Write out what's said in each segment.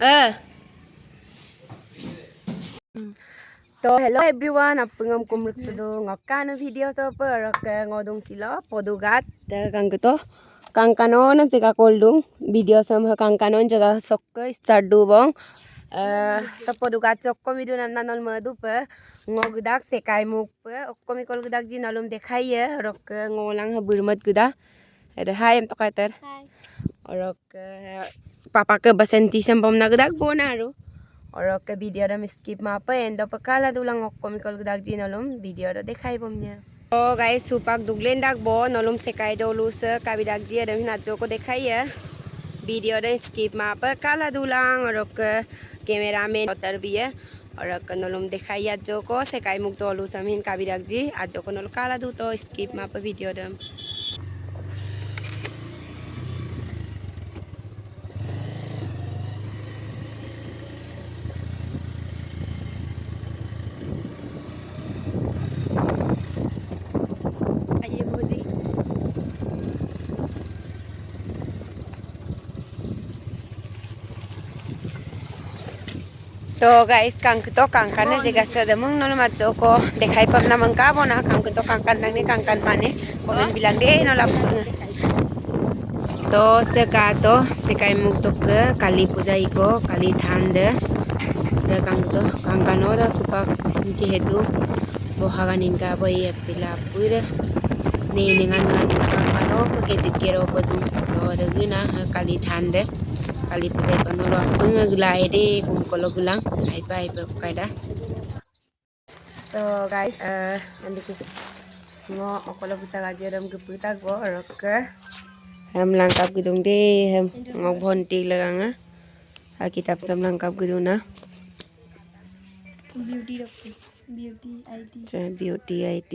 So hello everyone, apungam kumruk sudu ngokkan video so per ngodong silo podugat kang to kang kanon jaga koldung video sam kang kanon jaga sokko start du bong sa podugat chokko midu nanol madu pe ngogudak sekai muk pe okkomi kol gudak ji nalum dekhaiye rok ngolang burmat guda ada hai em tokater rok papa ke basenti sambom nagudak bonaru और के video रा skip मा पे and प काला दुलंग comical गदाक जी नलुम video रा देखाइ बमने ओ guys सुपाक दुगलेन दाक बो नलुम सेकाइ दोलुस काबिदाक जी रा नाचो को देखाइए वीडियो रा स्किप मा पे काला दुलंग और के कैमरामैन उतर बिए और के नलुम देखाइए जो को सेकाइ मुक दोलुस हम काबिदाक जी आज को नल काला दु तो स्किप मा पे वीडियो रा तो गाइस कांकन ने जगह से दमंग नल माचो को देखाइ पमना मंका बोना कांकन नंगने कांकन माने कमेंट बिलां दे नला तो सेकाइ मुक तो काली पूजा इको काली थान दे कांकनो दा सुपा जेहेतु बहागान इनका बई एपिला पुरे ने नेंगान कांकनो को केजित केरो बदु तो दगुना काली थान दे kali putai panolo ngagulai de kumkolo gulang ai kaida so guys nanti ngo okolo kita gaji ram geputa go rok ham langkap gidung de ham ngok bonti laganga kitab sam langkap giduna beauty ID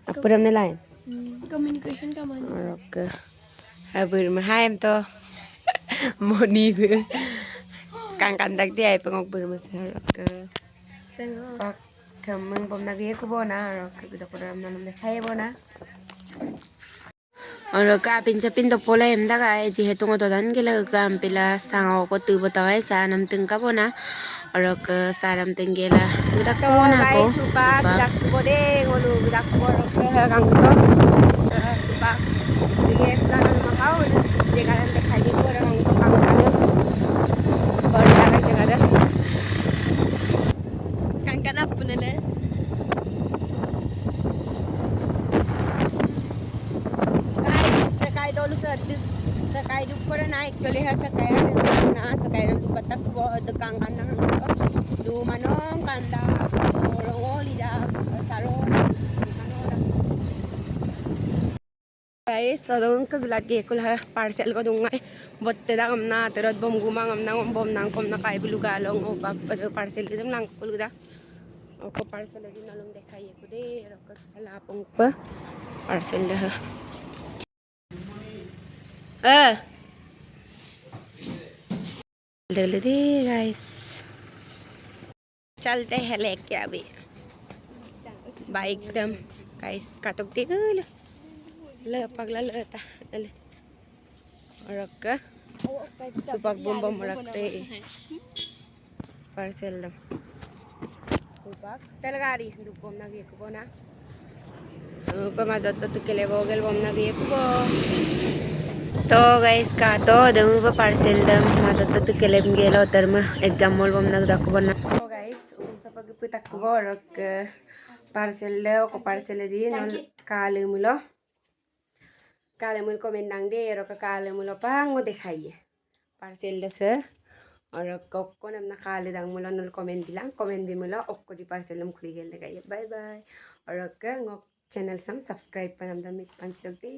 apa namanya lain communication ka man rok habur mahaim to Moni be kang dak dia pengok bermasar ke pak kameng bom nagi ko bona ke kita program nanam dekhai bona और का pin से pin तो पोला M दा गाय जी हेतु को तो धन के लग काम पिला सांगो को तू बतावे सानम तिंग का बोना और के सानम तिंग गेला गुदा को ना को सुपा गुदा को दे गोलु गुदा को के कांग तो सुपा ये प्लान मकाओ जगह देखाइ दे को रंग को कांग का बड़ा जगह दा कांग का ना पुनले sekai du ko na actually ha sekai na du patak ko de kangkan na du manong kanda rongoli da saro guys sadong ka gulat ge kul ha parcel ko dungai botte da amna terot bom gumang amna bom nang kom na kai bulu galong o parcel gedam lang kul da ko parcel din nalong dekhai ko de rok halapong pa parcel da डल दे guys चलते हैं लेके अभी bike दम guys काटक दे गल ले पगला लेता ले रख सुपक बम बम रखते पार्सल दम सुपक चल गाड़ी दुपम ना गे को ना पमाजत तो केले बोगल बम ना गे को तो गाइस का तो दम पार्सल दम माझा तो केलेम गेलो तर म एकदम मोल बम नग दाखो बना तो गाइस सपग पितक गोरक पार्सल ले को पार्सल जी नल काले मुल कमेंट नंग दे रक काले मुल पांगो देखाइए पार्सल दस और कोको नमना काले दंग मुल नल कमेंट दिला कमेंट भी मुल ओक्को जी पार्सल हम खुली गेल देखाइए बाय बाय और ngok channel sam subscribe panam dam mit pansok de